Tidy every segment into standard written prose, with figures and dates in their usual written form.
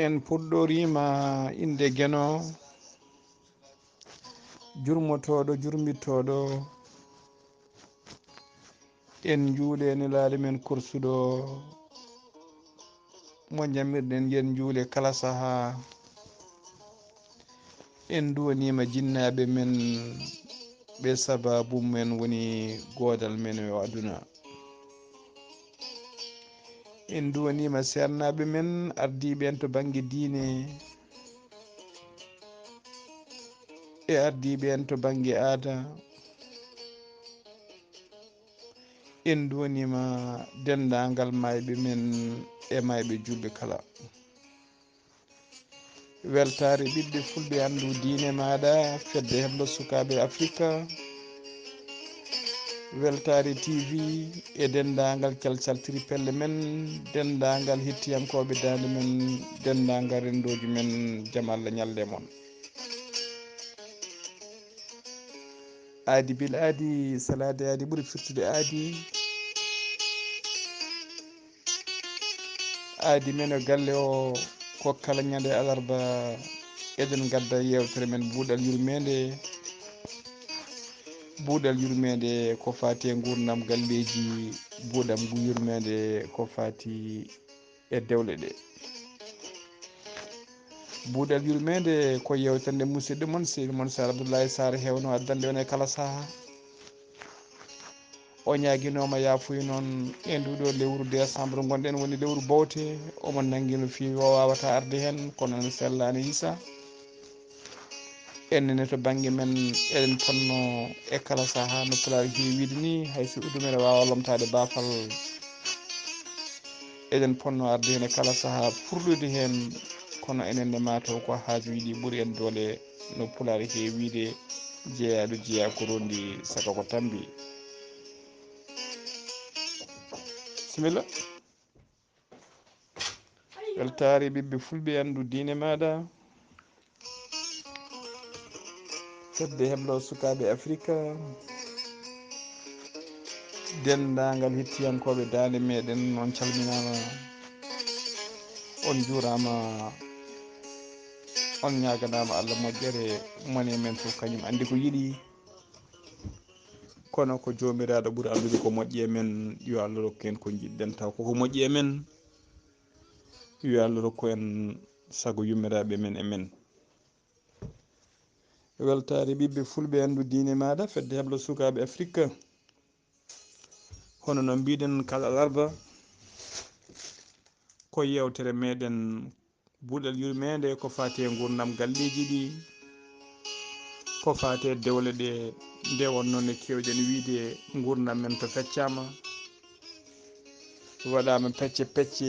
en puɗɗorima inde gueno jurmotoɗo jurmittoɗo en juule nelaɗo men korsuɗo mo jamirɗen yen juule kala saaha en duwanima jinnaɓe men ɓe sababu men woni godal men yo aduna en duwanima sernaɓe men ardiɓe en to banggue diine e ardiɓe en to banggue aada en duwanima dendagal mayɓe men e mayɓe julɓe kala weltare ɓiɓɓe fulɓe andu diine maɗa fedde heblo sukaɓe afrique weltare tv e dendagal calcaltiri pelle men dendagal hettiyankoɓe dande men dendagal rendoji men jaam Allah ñalle moon aadi bil aadi salade aadi ɓuuri firtude aadi men o galle o ko kala ñande alarba eɗen gadda yewtere men buuɗal yurmede ko fati e gurdam galleji buuɗam yurmede ko fati e dewle ɗe buuɗal yurmede ko yewtande musidɗo moon seydi moon Sar Abdoulaye Sarr hewno addande on e kala saaha o ñaguinoma yafuya noon e nduɗo lewru décembre gonɗen woni lewru bowte omo nangui no fewi o wawata arde hen kono ne sellani hissa ennene to banggue men eɗen ponno e kala saaha no pulaar heewide ni hayso ɗumen wawa lomtade bafal eɗen ponno arde hen e kala saaha furɗude hen kono enenne mataw ko haajuji ɓuuri en doole no pulaar heewide jeeyaɗo jeeya ko rondi saaga ko tambi bisimilla weltare ɓiɓɓe fulɓe andu diine maɗa fedde heblo sukaɓe afrique dendagal hettiyankoɓe dande meɗen on calminama on juurama on ñaganama Allah moƴƴere mone men fof kañum andi ko yiiɗi kono ko jomiraɗo ɓuuri andude ko moƴƴi e men yo Allah rokku en ko jiɗɗen taw koko moƴƴi e men yo Allah rokku en saago yummiraɓe men e men weltare ɓiɓɓe fulɓe andu diine maɗa fedde heblo sukaɓe afrique hono no mbiɗen kala alarba ko yewtere meɗen buuɗal yurmede ko fati e gurdam galleji ɗi ko fati e dewle ɗe nde wonnoon ne kewɗen wiide gurdam men to feccama waɗama pecce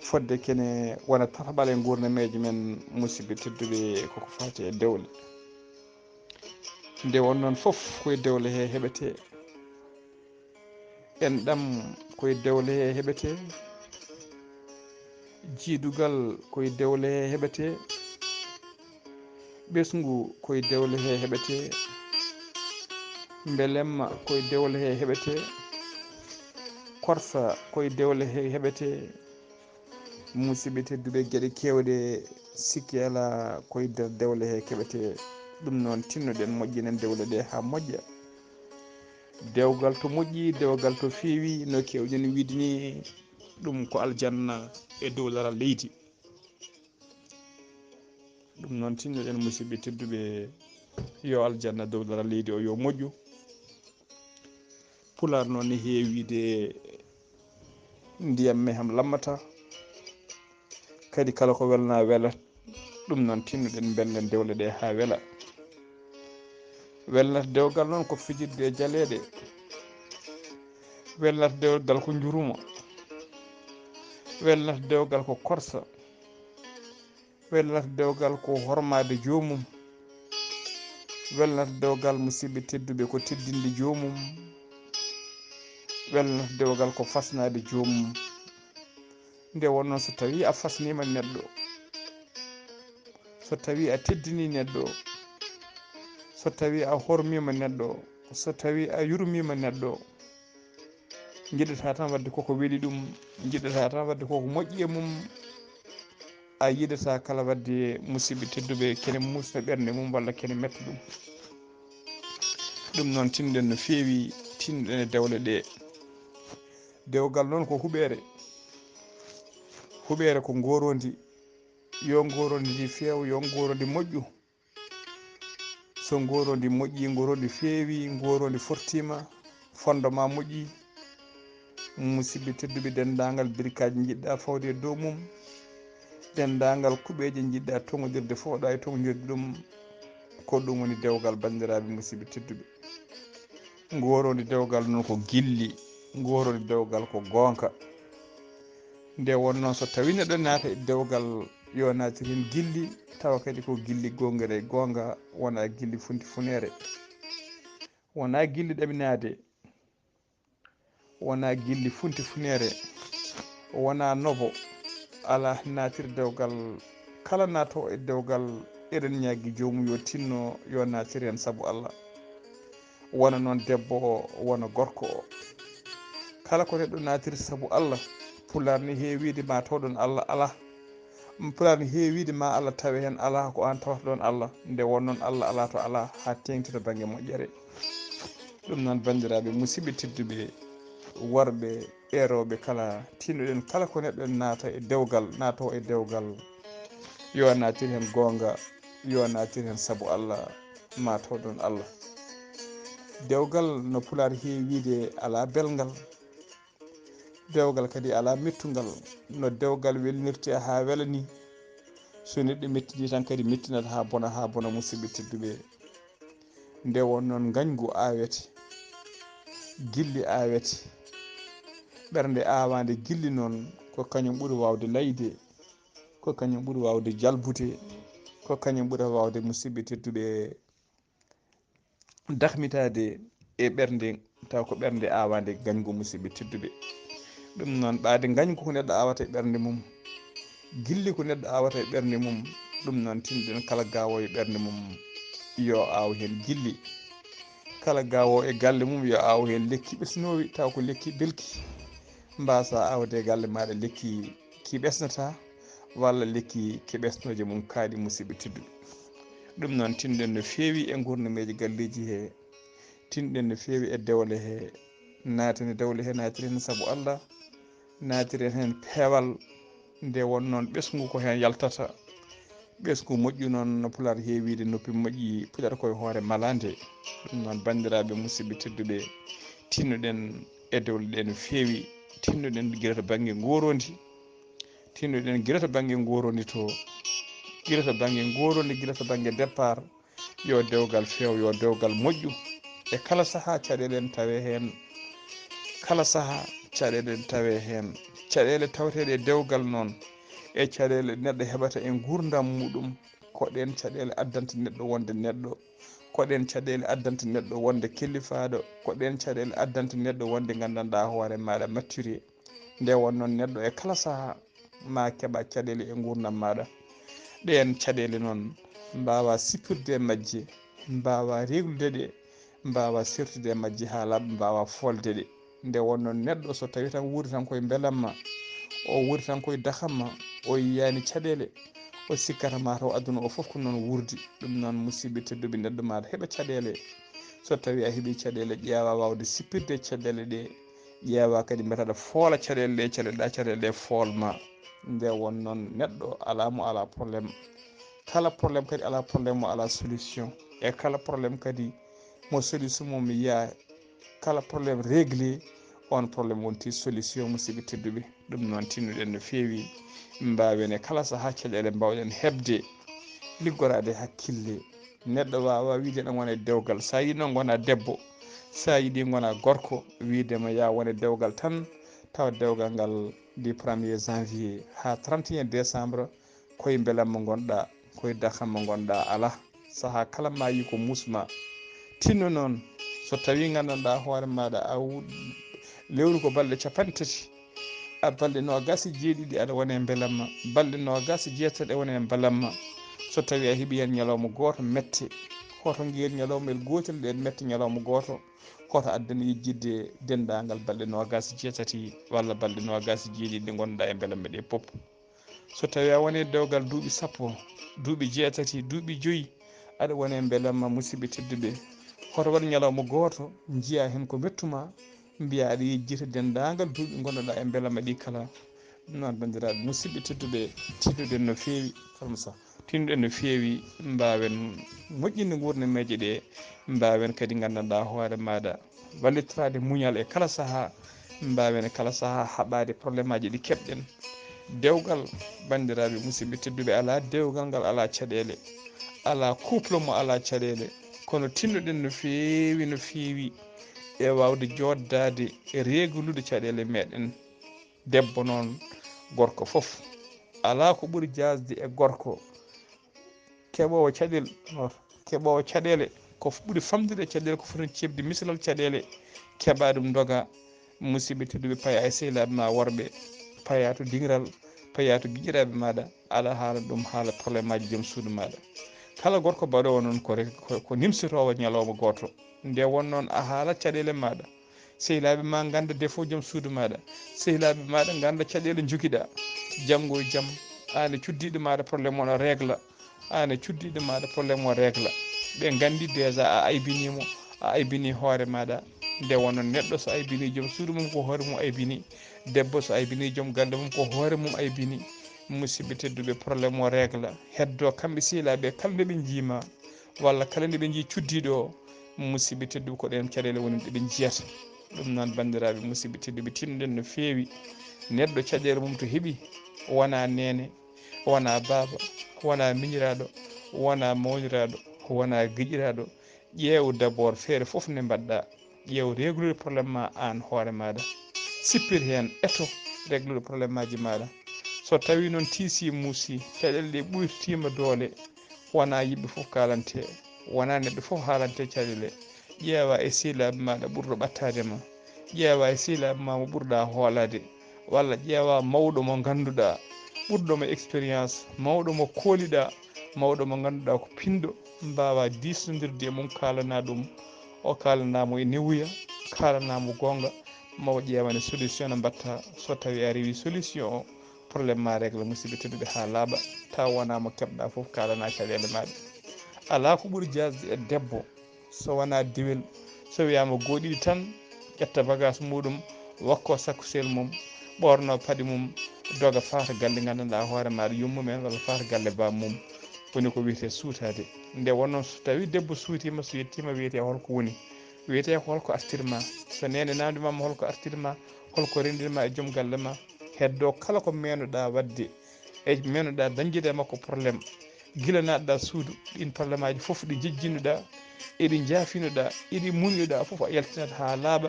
fodde kene wona tataɓal e gurnameji men musidɓe tedduɓe koko fati e dewle nde wonnoon foof koye dewle he heɓete enɗam koye dewle he heɓete jiidugal koye dewle he heɓete ɓesgu koye dewle he heɓete belemma koye dewle he heɓete korsa koye dewle he heɓete musidɓe tedduɓe gueɗe kewɗe sikki ala koye nder dewle he keɓete ɗum noon tinnoɗen moƴƴinen dewle ɗe ha moƴƴa dewgal to moƴƴi dewgal to feewi no kewɗen wiide ni ɗum ko aljanna e dow laral leydi ɗum noon tinnoɗen musidɓe tedduɓe yo aljanna dow laral leydi o yo moƴƴu pular noon ne heewide ndiyam meham lammata kadi kala ko welna weela ɗum noon tinnoɗen bellen dewle ɗe ha weela welnata dewgal noon ko fijirde e jaleɗe welnata dewgal ko juruma welnata dewgal ko korsa welnata dewgal ko hormade jomum welnata dewgal musidɓe tedduɓe ko teddinde jomum welnata dewgal ko fasnade jomum nde wonnoon so tawi a fasnima neɗɗo so tawi a teddini neɗɗo so tawi a hormima neɗɗo so tawi a yurmima neɗɗo jiɗata tan wadde koko weeli ɗum, jiɗata tan wadde koko moƴƴi e mum, a yiɗata kala wadde musidɓe tedduɓe kene musno ɓernde mum walla kene metta ɗum. ɗum noon tinɗen no feewi, tinɗen e dewle ɗe. dewgal noon ko huɓere, huɓere ko gorondi, yo gorondi ndi feewa, yo gorondi moƴƴu. so gorondi moƴƴi, gorondi feewi, gorondi fortima, fondement moƴƴi, musidɓe tedduɓe dendagal birkaji jiɗɗa fawde e dow mum, dendagal kuɓeje jiɗɗa tongodirde fooɗa e tongodirde ɗum, ko ɗum woni dewgal bandiraɓe musidɓe tedduɓe. gorondi dewgal noon ko gilli, gorondi dewgal ko gonka. nde wonnoon so tawi neɗɗo naata e dewgal yo natir hen gilli, tawa kadi ko gilli gongere gonga, wona gilli funti funere, wona gilli ɗaminade, wona gilli funti funere, wona nobo. ala natir dewgal, kala nato e dewgal eɗen ñagui jomum yo tinno yo natir hen saabu Allah. wona noon debbo o, wona gorko o, kala ko neɗɗo natir saabu Allah, pular ni heewide ma tawɗon Allah ala, pular ni heewide ma Allah tawe hen ala, ko an tawata ɗon Allah. nde wonnoon Allah ala to ala ha tengti to banggue moƴƴere. ɗum noon bandiraɓe musidɓe tedduɓe, worɓe e rewɓe kala, tinnoɗen kala ko neɗɗo naata e dewgal, nato e dewgal, yo natir hen gonga, yo natir hen saabu Allah, ma tawɗon Allah. dewgal no pular heewide ala belgal, dewgal kadi ala mettugal. no dewgal welnirte ha weela ni, so neɗɗo mettini tan kadi mettinata ha bona musidɓe tedduɓe. nde wonnoon gañgu awete, gilli awete, ɓernde awade gilli noon ko kañum ɓuuri wawde layde, ko kañum ɓuuri wawde jalbude, ko kañum ɓuuri wawde musidɓe tedduɓe dahmitade e ɓernde, taw ko ɓernde awade gañgu musidɓe tedduɓe. ɗum noon ɓaade gañgu ko neɗɗo awata e ɓernde mum, gilli ko neɗɗo awata e ɓernde mum. ɗum noon tinɗen kala gawo e ɓernde mum yo aw hen gilli, kala gawo e galle mum yo aw hen lekki ɓesnowi, taw ko lekki belki. mbasa awde galle maɗa lekki ki ɓesnata, walla lekki ki ɓesnoje mum kaaɗi musidɓe tedduɓe. ɗum noon tinɗen no feewi e gurnameji galleji he, tinɗen no feewi e dewle he, natene dewle he natiri hen saabu Allah, natiren hen peewal. nde wonnoon ɓesgu ko hen yaltata, ɓesgu moƴƴu noon no pular heewide noppi moƴƴi puɗata koye hoore malade. ɗum noon bandiraɓe musidɓe tedduɓe, tinnoɗen e dewle ɗe no feewi, tinnoɗen guila to banggue gorondi, tinnoɗen guila to banggue gorondi to, guila to banggue gorondi, guila to banggue départ, yo dewgal feew, yo dewgal moƴƴu. e kala saaha caɗele ne tawe hen, kala saaha caɗele ne tawe hen. caɗele tawteɗe e dewgal noon, e caɗele neɗɗo heɓata e gurdam muɗum, koɗen caɗele addanta neɗɗo wonde neɗɗo, koɗen caɗele addanta neɗɗo wonde kellifaɗo, koɗen caɗele addanta neɗɗo wonde gandanɗa hoore maɗa maturé. nde wonnoon neɗɗo e kala saaha ma keeɓa caɗele e gurdam maɗa. ɗen caɗele noon mbawa sippirde e majje, mbawa reglude ɗe, mbawa sertude e majje ha laaɓa, mbawa folde ɗe. nde wonnoon neɗɗo so tawi tan wuuri tan koye beelamma, o wuuri tan koye dakamma, o yiyani caɗele, o sikkata mataw aduna o foof ko noon wurdi. ɗum noon musidɓe tedduɓe, neɗɗo maɗa heeɓa caɗele. so tawi a heeɓi caɗele, ƴeewa wawde sippirde caɗele ɗe, ƴeewa kadi mbetaɗa foola caɗele ɗe, caɗele ɗe folma. nde wonnoon neɗɗo ala mo ala probléme, kala probléme kadi ala probléme mo ala solution, e kala probléme kadi mo solution mum yiya, kala probléme réglé, on probléme wonti solution musidɓe tedduɓe. ɗum noon tinnoɗen no feewi, mbawen e kala saaha caɗele mbawɗen hebde, liggorade hakkille. neɗɗo wawa wiide ene wona e dewgal, sa yi noon gona debbo, sa yiiɗi gona gorko, widema ya wone dewgal tan, tawa dewgal ngal du 1er janvier ha 31 décembre koye beelamma gonɗa, koye dakamma gonɗa. ala, saaha kala ma yi ko musma. tinno noon so tawi gandanɗa hoore maɗa a lewru ko balɗe 3 a balɗe 27 aɗa wone beelamma, balɗe 27 aɗa wone beelamma. so tawi a heeɓi hen ñalawma goto mette, hoto nguel ñalawma el gotel ɗen mette ñalawma goto, koto addana yejjidde dendagal balɗe nogas jeetati walla balɗe nogas jeeɗiɗi ɗi gonɗa e beele ɗe pop. So tawi a woni dewgal duuɓi sappo duuɓi jeetati duuɓi joyyi aɗa woni e beelamma musidɓe tedduɓe hoto waɗi ñalawma goto jiiya hen ko mettuma mbiya aɗa yejjita dendagal duuɓi gonɗoɗa e beelamma ɗi kala. ɗum noon bandiraɓe musidɓe tedduɓe tinnuɗen no fewi kalmsa tinnuɗen no fewi mbawen moƴƴinde gurnameje ɗe mbawen kadi gandanɗa hoore maɗa wallitorade muñal e kala saaha mbawen e kala saaha haɓade probléme aji ɗi keɓɗen. dewgal bandiraɓe musidɓe tedduɓe ala dewgal ngal ala caɗele ala couple mo ala caɗele kono tinnuɗen no fewi e wawde joddade e reglude caɗele meɗen. debbo noon gorko foof ala ko ɓuuri jasde e gorko keɓowo caɗel keɓowo caɗele ko ɓuuri famdude e caɗele ko foti cebde misalal caɗele keɓa ɗum doga musidɓe tedduɓe paaya e sehilaɓe ma worɓe paya to dingiral paya to guiƴiraɓe maɗa aɗa haala ɗum haala probléme aji joom suudu maɗa. kala gorko mbaɗowo noon ko nimsotowo ñalawma goto nde won noon a haalat caɗele maɗa sehilaɓe ma ganda défaut joom suudu maɗa sehilaɓe maɗa ganda caɗele joguiɗa janggo e jaam an e cuddiɗo maɗa probléme o régla an e cuddiɗo maɗa probléme o régla ɓe gandi déjà a aybinimo a aybini hoore maɗa nde wonno neɗɗo so aybini joom suudu mum ko hoore mum aybini debbo so aybini joom galle mum ko hoore mum aybini musidɓe tedduɓe probléme o régla heddo kamɓe sehilaɓe kala nde ɓe jiima walla kala nde ɓe jii cuddiɗo o musidɓe tedduɓe ko ɗen caɗele woni ɗeɓe jiyata. ɗum noon bandiraɓe musidɓe tedduɓe tinnoɗen no fewi neɗɗo caɗele mum to heeɓi wona nene wona baaba wona miñiraɗo wona mawniraɗo wona guiƴiraɗo ƴeew d' abord feere foof nde mbaɗɗa ƴeew reglude probléme ma an hoore maɗa sippir hen eto reglude probléme aji maɗa. so tawi noon tiisi muusi caɗele ɗe ɓuytotima doole wona yimɓe foof kalante wona neɗɗo foof haalante caɗele ƴeewa e sehilaɓe maɗa ɓurɗo ɓattadema ƴeewa e sehilaɓe ma mo ɓurɗa hoolade walla ƴeewa mawɗo mo ganduɗa ɓurɗo mo expérience mawɗo mo kooliɗa mawɗo mo ganduɗa ko pinɗo mbawa disnodirde e mum kalana ɗum o kalanamo e newuya kalanamo gonga mawo ƴewane solution no mbatta so tawi a rewi solution o probléme ma régla musidɓe tedduɓe ha laaɓa taw wona mo keɓɗa foof kalana caɗele maɗa. ala ko ɓuuri jasde e debbo so wona dewel so wiyama goɗiɗi tan ƴetta bagage muɗum wakko sakkusel mum ɓorno paɗe mum doga fata galle gandanɗa hoore maɗa yummumen walla fata galle bamum woni ko wiyete suutade. nde wonnoon so tawi debbo suutima so yettima wiyete holko woni wiyete ko holko artirma so nene namdimama holko artirma holko rendirma e joom galle ma heddo kala ko menoɗa wadde e menoɗa dañde makko probléme guila natɗa suudu ɗin probléme aji foof ɗi jejjinnuɗa eɗi jaafinoɗa eɗi muñuɗa foof a yaltinat ha laaɓa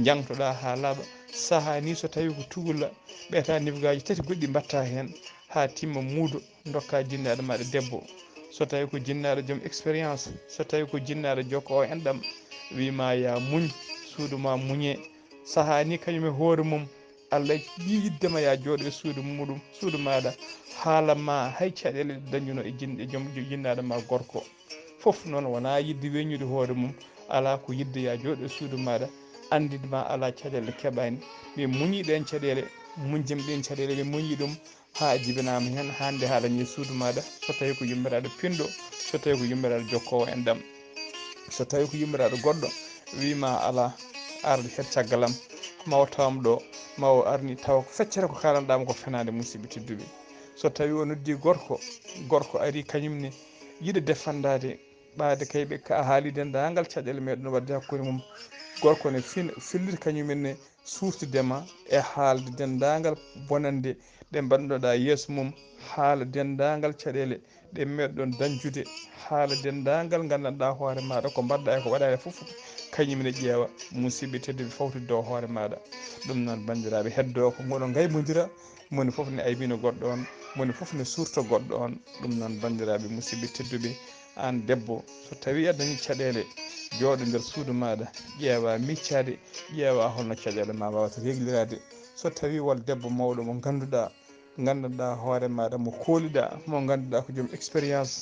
jangtoɗa ha laaɓa saaha ni so tawi ko tugula ɓeeta niveau gaji tati goɗɗi mbatta hen ha timma muudo dokka jinnaɗo maɗa debbo so tawi ko jinnaɗo joom expérience so tawi ko jinnaɗo jokkowo enɗam wima ya muñ suudu ma muñe saaha ni kañum e hoore mum Allah yiddema ya jooɗo e suudu muɗum suudu maɗa haalama hay caɗele ɗe dañuno e joom jinnaɗo ma gorko foof noon wona yidde weññude hoore mum ala ko yidde ya jooɗo e suudu maɗa andidema ala caɗele keeɓani mi muñi ɗen caɗele muñjemi ɗen caɗele mi muñi ɗum ha jibinama hen hande ha dañi suudu maɗa so tawi ko yummiraɗo pinɗo so tawi ko yummiraɗo jokkowo enɗam so tawi ko yummiraɗo goɗɗo wima ala arde head caggalam mawo tawam ɗo mawo arni tawa ko feccere ko kalanɗama ko fenade musidɓe tedduɓe. so tawi o noddi gorko gorko ari kañumne yiiɗa défendade ɓaade kayɓe ka haali dendagal caɗele meɗen wadde hakkude mum gorko ne fillita kañumenne surtudema e haalde dendagal bonande ɗe mbanduɗa yeeso mum haala dendagal caɗele ɗe meɗɗon dañcude haala dendagal gandanɗa hoore maɗa ko mbaɗɗa e ko waɗa e foof kañumne ƴeewa musidɓe tedduɓe fawtidde o hoore maɗa. ɗum noon bandiraɓe heddo ko ngoɗo gaymodira moni foof ne aybino goɗɗo on moni foof ne surta goɗɗo on. ɗum noon bandiraɓe musidɓe tedduɓe an debbo so tawi a dañi caɗele jooɗo nder suudu maɗa ƴeewa miccade ƴeewa holno caɗele ma wawata réglirade so tawi wol debbo mawɗo mo ganduɗa gandanɗa hoore maɗa mo kooliɗa mo ganduɗa ko joom expérience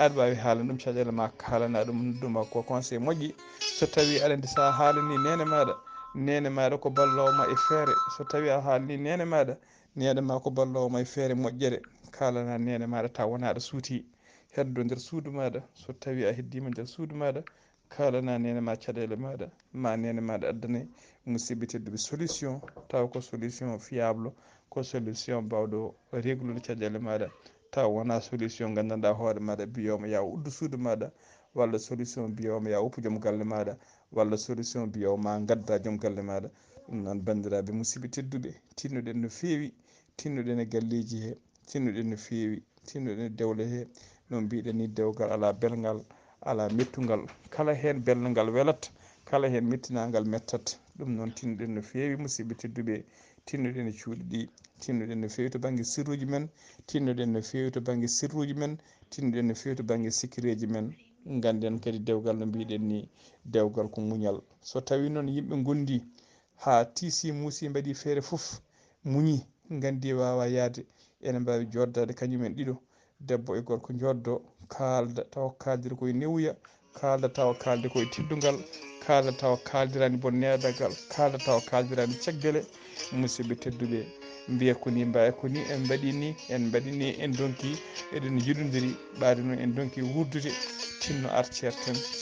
aɗa wawi haala ɗum caɗele ma kalana ɗum ɗuma ko conseil moƴƴi so tawi aɗa andi sa haalani nene maɗa ko ballowoma e feere so tawi a haalni nene ma ko ballowoma e feere moƴƴere kalana nene maɗa taw wona aɗa suuti heddo nder suudu maɗa so tawi a heddima nder suudu maɗa kalana nene ma caɗele maɗa ma nene maɗa addane musidɓe tedduɓe solution taw ko solution fiable ko solution bawɗo réglude caɗele maɗa taw wona solution gandanɗa hoore maɗa mbiyoma ya uddu suudu maɗa walla solution mbiyoma ya woppu joom galle maɗa walla solution mbiyoma gadda joom galle maɗa ɗum noon bandiraɓe musidɓe tedduɓe tinnoɗen no fewi tinnoɗen e galleji he tinnoɗen no fewi tinnoɗen e dewle he no mbiɗen ni dewgal ala belgal ala mettugal kala hen belɗogal welat kala hen mettinagal mettat ɗum noon tinnoɗen no fewi musidɓe tedduɓe tinnoɗen e cuuɗi ɗi tinnoɗen no fewi to banggue sirruji men tinnoɗen no fewi to banggue sirruji men tinnoɗen no fewi to banggue sikireji men ganden kadi dewgal no mbiɗen ni dewgal ko muñal so tawi noon yimɓe gondi ha tiisi muusi mbaɗi feere foof muñi gandi wawa yaade ene mbawi joddade kañumen ɗiɗo debbo e gorko joddo kalda taw kaldiri koye newuya kalda tawa kaldi koye teddugal kalda tawa kaldirani bon nedagal kalda tawa kaldirani cagdele musidɓe tedduɓe mbiya koni mbaya koni en mbaɗini en donki eɗen jiɗodiri ɓaade noon en donki wurdude tinno ar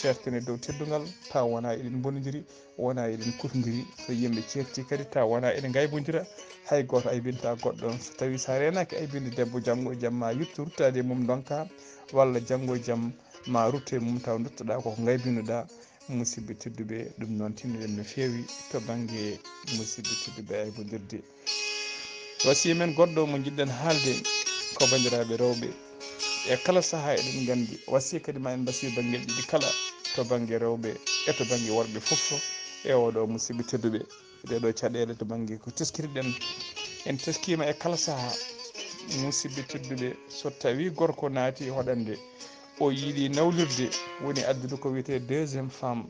certen e dow teddugal taw wona eɗen bonodiri wona eɗen kutodiri so yimɓe certi kadi taw wona eɗen gaybodira hay goto aybinta goɗɗo so tawi sa renaki aybinde debbo janggo e jaam ma yettu ruttade e mum donka walla janggo e jaam ma rutta e mum taw duttoɗa koko gaybinoɗa musidɓe tedduɓe ɗum noon tinnoɗen no fewi to banggue musidɓe tedduɓe aybodirde wasiya men goɗɗo mo jiɗɗen haalde ko bandiraɓe rewɓe e kala saaha eɗen gandi wasiya kadi ma en mbasi banggueji ɗiɗi kala to banggue rewɓe e to banggue worɓe foof e oɗo musidɓe tedduɓe ɗeɗo caɗele to banggue ko teskiriɗen en teskima e kala saaha musidɓe tedduɓe so tawi gorko naati hoɗande o yiiɗi nawlirde woni addude ko wiyete deuxiéme femme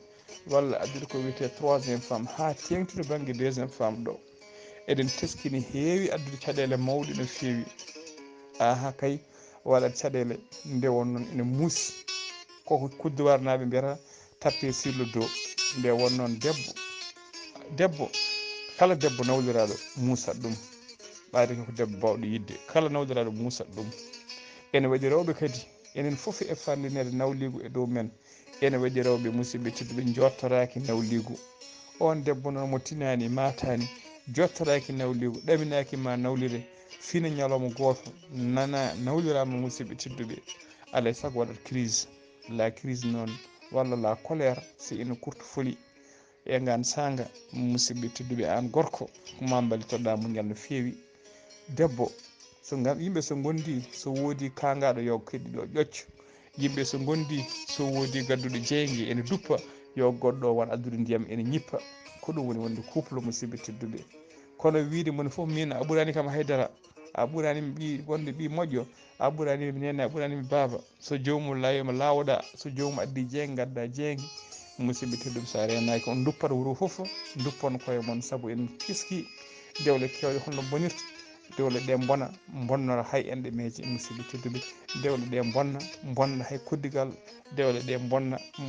walla addude ko wiyete troisiéme femme ha tengtude banggue deuxiéme femme ɗo eɗen teskini heewi addude caɗele mawɗe no fewi aha kay waɗat caɗele nde wonnoon ene muusi koko kudduwar naɓe mbiyata tappe sur le dos nde wonnoon debbo kala debbo nawliraɗo muusat ɗum ɓaade ko debbo bawɗo yidde kala nawliraɗo muusat ɗum ene waɗi rewɓe kadi enen foof e fallinede nawligu e dow men ene waɗi rewɓe musidɓe tedduɓe jottoraki nawligu on debbo noon mo tinani matani jottoraki nawligu ɗaminaki ma nawlire fina ñalawma goto nana nawlirama musidɓe tedduɓe alay saago waɗat crise la crise noon walla la colère si ina kurta foli e gan sanga musidɓe tedduɓe an gorko ma ballitoɗa muñal no fewi debbo so yimɓe so gondi so woodi kangaɗo yo keɗɗiɗo ƴocca yimɓe so gondi so woodi gadduɗo jeygue ene duppa yo goɗɗo o won addude ndiyam ene ñippa ko ɗum woni wonde couple musidɓe tedduɓe kono wiide moni foof min a ɓurani kam haydara a ɓuranimi ɓi wonde ɓi moƴƴo a ɓuranimi nene a ɓuranimi baba so jomum layima lawoɗa so jomum addi jeygue gadda jeygue musidɓe tedduɓe sa renaki on duppat wuuro foof duppon koye moon saabu en kiski dewle kewɗe holno bonirta dewle ɗe bonnora hay enɗe meeje musidɓe tedduɓe dewle ɗe bonna hay koddigal dewle ɗe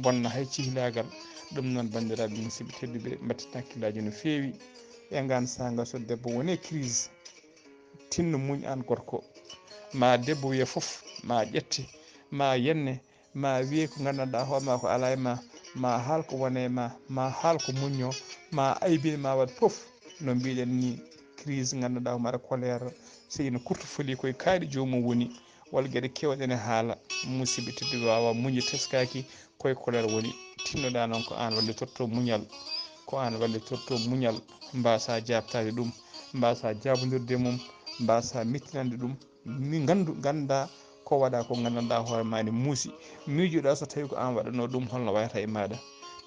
bonna hay cihlagal ɗum noon bandiraɓe musidɓe tedduɓe mbatten hakkillaji no fewi e gan sanga so debbo woni crise tinno muñ an gorko ma debbo wiya foof ma ƴette ma yenne ma wiye ko gandanɗa hoorema ko ala e ma haal ko wone ma haal ko muñño ma aybin ma waɗ foof no mbiɗen ni crise gandanɗa ko mara colère so ina kurta foli koye kaaɗi jomum woni walla gueɗe kewɗe ne haala musidɓe tedduɓe wawa muñde teskaki koye colére woni tinnoɗa noon ko an wallitorto muñal ko an wallitorto muñal mbasa jabtade ɗum mbasa jabodirde mum mbasa mettinande ɗum mi ganda ko waɗa ko gandanɗa hoorema ne muusi miijoɗa so tawi ko an waɗano ɗum holno wayata e maɗa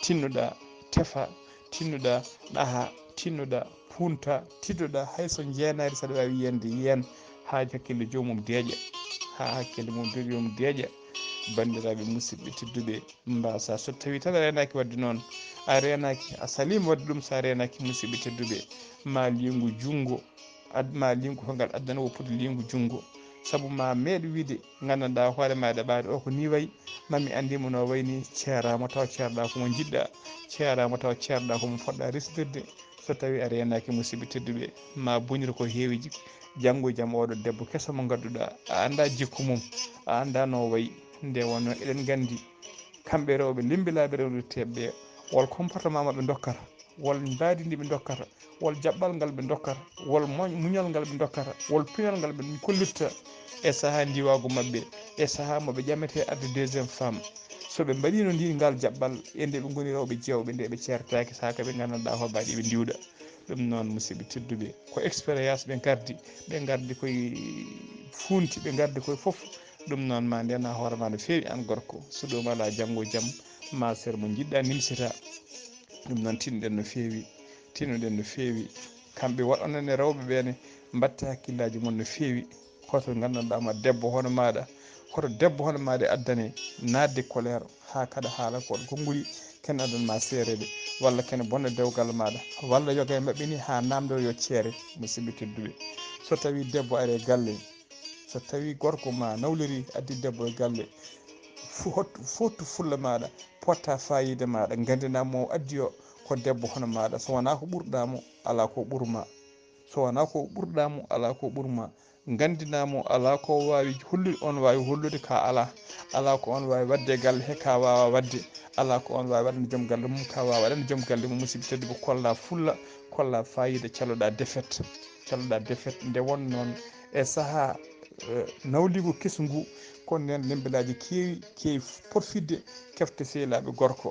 tinnoɗa teefa tinnoɗa ɗaaha tinnoɗa punta tiddoɗa hayso jeenari saɗa wawi yiyande yiyen ha hakkille jomum deeƴa ha hakkille mum jomum deeƴa bandiraɓe musidɓe tedduɓe mbasa so tawi tan a renaki wadde noon a renaki a salima wadde ɗum sa renaki musidɓe tedduɓe ma lingu junggo adma lingu ko ngal addana woppude lingu junngo sabu ma meeɗo wiide gandanɗa hoore maɗa ɓaade o ko ni wayi mami andimo no wayni ceerama taw ceerɗa komo jiɗɗa ceerama taw ceerɗa komo poɗɗa resdirde so tawi a renaki musidɓe tedduɓe ma bonir ko heewi janggo e jaam oɗo debbo keso mo gadduɗa a anda jikku mum a anda no wayi nde wonno eɗen gandi kamɓe rewɓe limbilaɓe rewɓeteɓe wol comportement maɓe dokkata wol mbaadi ndi ɓe dokkata wol jaɓɓal ngal ɓe dokkata wol muñal ngal ɓe dokkata wol pinal ngal ɓe kollirta e saaha ndiwagu mabɓe e saaha moɓe ƴamete adde deuxiéme femme soɓe mbaɗino ndi ngal jaɓɓal e nde ɓe goni rewɓe jewɓe nde ɓe ceertaki saka ɓe gandanɗa hoɓaɗi ɓe diwɗa ɗum noon musidɓe tedduɓe ko expérience ɓe gardi koye funti ɓe gardi koye foof ɗum noon ma ndena hoorema no fewi an gorko so ɗum ala janggo e jaam ma seer mo jiɗɗa nimsita ɗum noon tinnoɗen no fewi tinnoɗen no fewi kamɓe waɗanone rewɓe ɓene mbatte hakkillaji mon no fewi hoto gandanɗama debbo hono maɗa hoto debbo hono maɗa e addane nadde colère ha kada haala koɗo konnguli ken addanma seerede walla kene bonna dewgal maɗa walla yoga e mabɓe ni ha namdo yo ceere musidɓe tedduɓe so tawi debbo ari e galle so tawi gorko ma nawlori addi debbo e galle fottu fulla maɗa potta fayida maɗa gandinamo addi o ko debbo hono maɗa so wona ko ɓurɗamo ala ko ɓurma so wona ko ɓurɗamo ala ko ɓurma gandinamo ala ko wawi hollude on wawi hollude ka ala ko on wawi wadde e galle he ka wawa wadde ala ko on wawi waɗande joom galle mum ka wawa waɗande joom galle mum musidɓe tedduɓe kolla fulla kolla fayida caloɗa défaite nde won noon e saaha nawligo kesu ngu ko nden lembilaji kewi porfidde kefte sehilaɓe gorko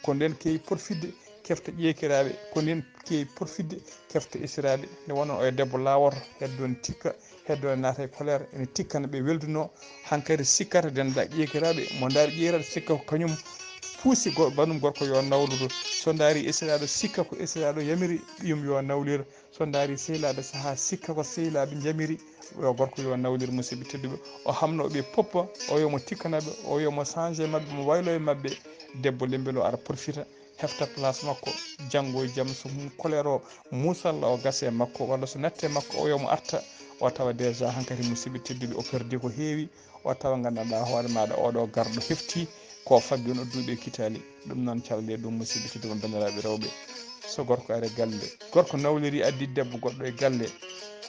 ko nden kewi porfidde kefte ƴekiraɓe ko nden kewi porfidde kefte isiraɓe nde wonno o debbo lawoto heddo ne tikka heddo ne naata e colère ene tikkana ɓe welduno hankkadi sikkata dendagal ƴekiraɓe mo daari ƴekiraɗo sikka ko kañum puusi banum gorko yo nawludo so daari esiraɗo sikka ko esiraɗo yamiri ɓiyum yo nawlir so daari sehilaɓe saaha sikka ko sehilaɓe jamiri yo gorko yo nawlir musidɓe tedduɓe o hamnoɓe poppa o yomo tikkanaɓe o yomo changé mabɓe mo waylo e mabɓe debbo lembelo ara profita hefta place makko janggo e jaam so colére o musalla o gasa e makko walla so natte makko o yomo arta o tawa déjà hankkadi musidɓe tedduɓe o perdi ko heewi o tawa gandanɗa hoore maɗa oɗo garɗo hefti ko fabbi no duuɓi kitali ɗum noon calde ɗum musidɓe tedduɓe bandiraɓe rewɓe so gorko ari galle gorko nawliri addi debbo goɗɗo e galle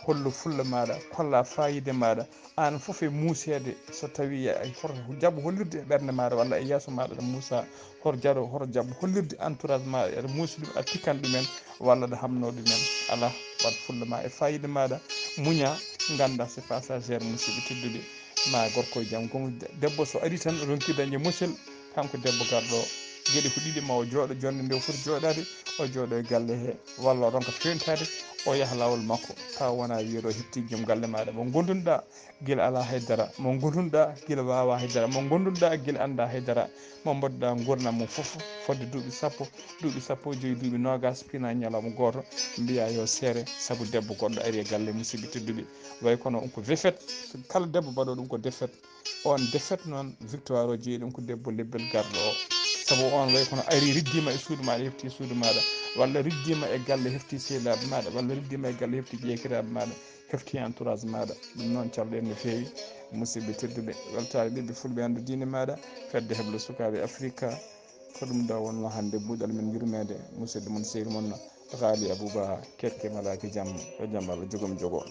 hollu fulla maɗa kolla fayida maɗa an foof e musede so tawi hoto jaaɓa hollirde e ɓerde maɗa walla e yeeso maɗa aɗa muusa hoto jaaɓa hollirde entourage maɗa aɗa muusi ɗum aɗa tikkana ɗumen walla aɗa hamno ɗumen ala wat fulla ma e fayida maɗa muña ganda c'est passagère musidɓe tedduɓe ma gorko e jaam debbo so ari tan ronki dañde muccel kanko debbo garɗo gueɗe ko ɗiɗi ma o jooɗo jonde nde o foti joɗade o jooɗo e galle he walla o ronka fewntade o yaaha lawol makko taw wona wiiyoɗo hetti joom galle maɗa mo gondunoɗa guila ala haydara mo gondunoɗa guila wawa haydara mo gondunoɗa guila anda haydara mo mbaɗɗa gurdam mum foof fodde duuɓi sappo e joyyi duuɓi nogas piina ñalawma goto mbiya yo seere saabu debbo goɗɗo ari e galle musidɓe tedduɓe way kono ɗum ko défaite kala debbo mbaɗo ɗum ko défaite on défaite noon victoire o jeeyi ɗum ko debbo lebbel garɗo o saabu on way kono ari riddima e suudu maɗa hefti suudu maɗa walla riddima e galle hefti sehilaɓe maɗa walla riddima e galle hefti ƴekiraɓe maɗa hefti entourage maɗa ɗum noon calɗen no fewi musidɓe tedduɓe weltare ɓiɓɓe fulɓe ande diine maɗa fedde heble sukaɓe africa ko ɗum ɗo wonno hande buuɗal men yurmede musidɗo moon sehil moon Ghali Abouba Kekke Malaki Jaam yo jaam Allah jogom jogo